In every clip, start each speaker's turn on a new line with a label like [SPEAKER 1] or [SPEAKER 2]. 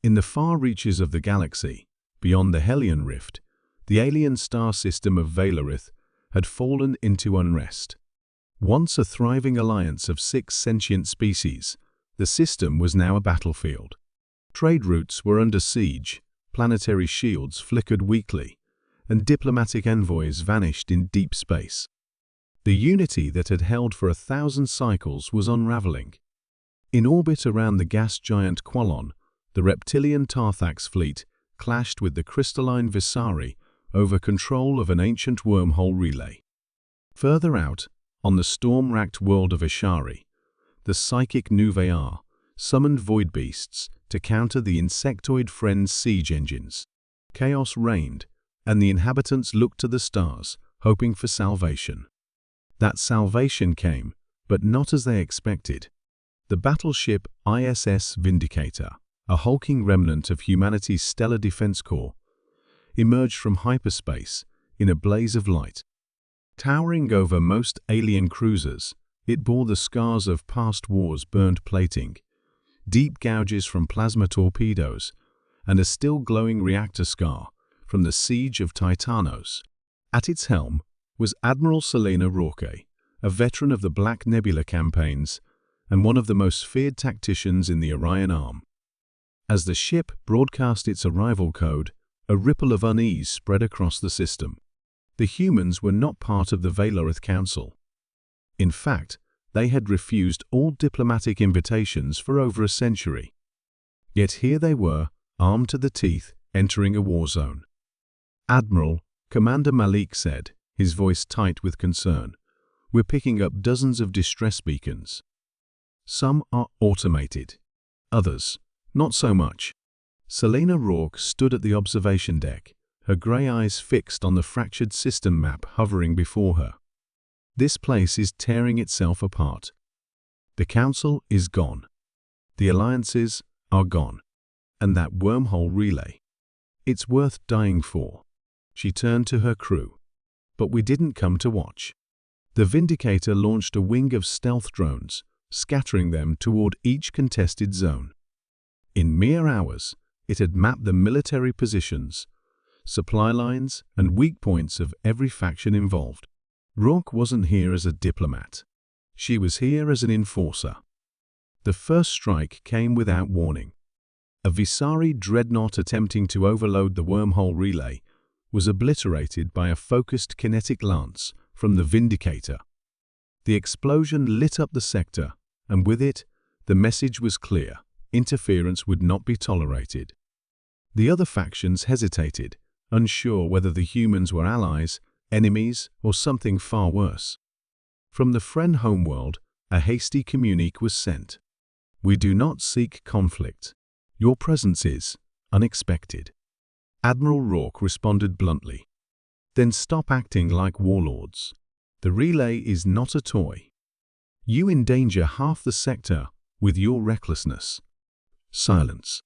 [SPEAKER 1] In the far reaches of the galaxy, beyond the Hellion Rift, the alien star system of Valorith had fallen into unrest. Once a thriving alliance of 6 sentient species, the system was now a battlefield. Trade routes were under siege, planetary shields flickered weakly, and diplomatic envoys vanished in deep space. The unity that had held for 1,000 cycles was unraveling. In orbit around the gas giant Quallon, the reptilian Tarthax fleet clashed with the crystalline Visari over control of an ancient wormhole relay. Further out, on the storm-racked world of Ishari, the psychic Nuvear summoned void beasts to counter the insectoid Friends' siege engines. Chaos reigned, and the inhabitants looked to the stars, hoping for salvation. That salvation came, but not as they expected. The battleship ISS Vindicator, a hulking remnant of humanity's stellar defense corps, emerged from hyperspace in a blaze of light. Towering over most alien cruisers, it bore the scars of past wars' burned plating, deep gouges from plasma torpedoes, and a still glowing reactor scar from the siege of Titanos. At its helm was Admiral Selena Roque, a veteran of the Black Nebula campaigns and one of the most feared tacticians in the Orion Arm. As the ship broadcast its arrival code, a ripple of unease spread across the system. The humans were not part of the Valorith Council. In fact, they had refused all diplomatic invitations for over a century. Yet here they were, armed to the teeth, entering a war zone. "Admiral," Commander Malik said, his voice tight with concern, "we're picking up dozens of distress beacons. Some are automated. Others, not so much." Selena Rourke stood at the observation deck, her grey eyes fixed on the fractured system map hovering before her. "This place is tearing itself apart. The Council is gone. The alliances are gone. And that wormhole relay. It's worth dying for." She turned to her crew. "But we didn't come to watch." The Vindicator launched a wing of stealth drones, scattering them toward each contested zone. In mere hours, it had mapped the military positions, supply lines, and weak points of every faction involved. Rourke wasn't here as a diplomat. She was here as an enforcer. The first strike came without warning. A Visari dreadnought attempting to overload the wormhole relay was obliterated by a focused kinetic lance from the Vindicator. The explosion lit up the sector, and with it, the message was clear: interference would not be tolerated. The other factions hesitated, unsure whether the humans were allies, enemies, or something far worse. From the Friend homeworld, a hasty communique was sent. "We do not seek conflict. Your presence is unexpected." Admiral Rourke responded bluntly. "Then stop acting like warlords. The relay is not a toy. You endanger half the sector with your recklessness." Silence.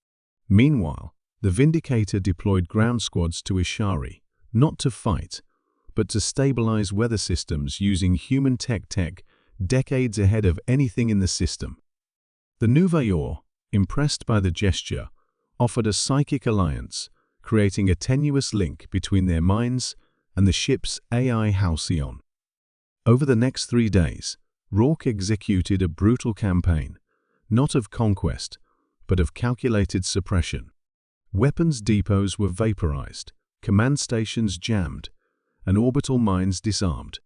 [SPEAKER 1] Meanwhile, the Vindicator deployed ground squads to Ishari, not to fight, but to stabilize weather systems using human tech decades ahead of anything in the system. The Nuvear, impressed by the gesture, offered a psychic alliance, creating a tenuous link between their minds and the ship's AI Halcyon. Over the next 3 days, Rourke executed a brutal campaign, not of conquest, but of calculated suppression. Weapons depots were vaporized, command stations jammed, and orbital mines disarmed.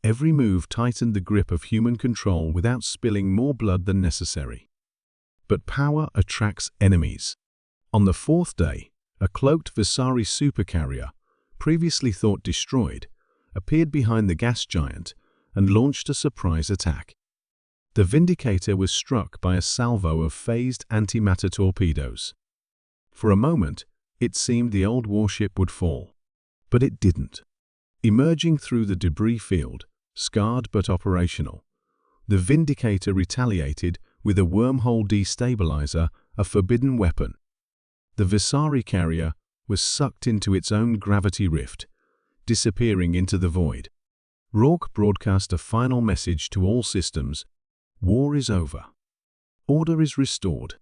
[SPEAKER 1] Every move tightened the grip of human control without spilling more blood than necessary. But power attracts enemies. On the 4th day, a cloaked Visari supercarrier, previously thought destroyed, appeared behind the gas giant and launched a surprise attack. The Vindicator was struck by a salvo of phased antimatter torpedoes. For a moment, it seemed the old warship would fall. But it didn't. Emerging through the debris field, scarred but operational, the Vindicator retaliated with a wormhole destabilizer, a forbidden weapon. The Visari carrier was sucked into its own gravity rift, disappearing into the void. Rourke broadcast a final message to all systems: war is over. Order is restored.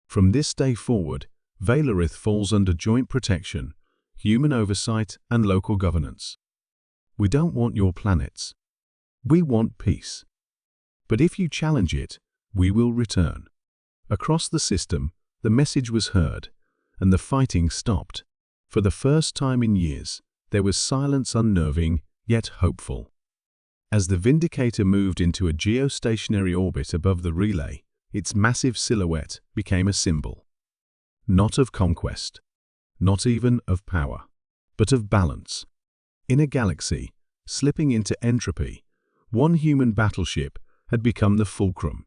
[SPEAKER 1] From this day forward, Valorith falls under joint protection, human oversight, and local governance. We don't want your planets. We want peace. But if you challenge it, we will return. Across the system, the message was heard, and the fighting stopped. For the first time in years, there was silence, unnerving, yet hopeful. As the Vindicator moved into a geostationary orbit above the relay, its massive silhouette became a symbol. Not of conquest, not even of power, but of balance. In a galaxy, slipping into entropy, one human battleship had become the fulcrum.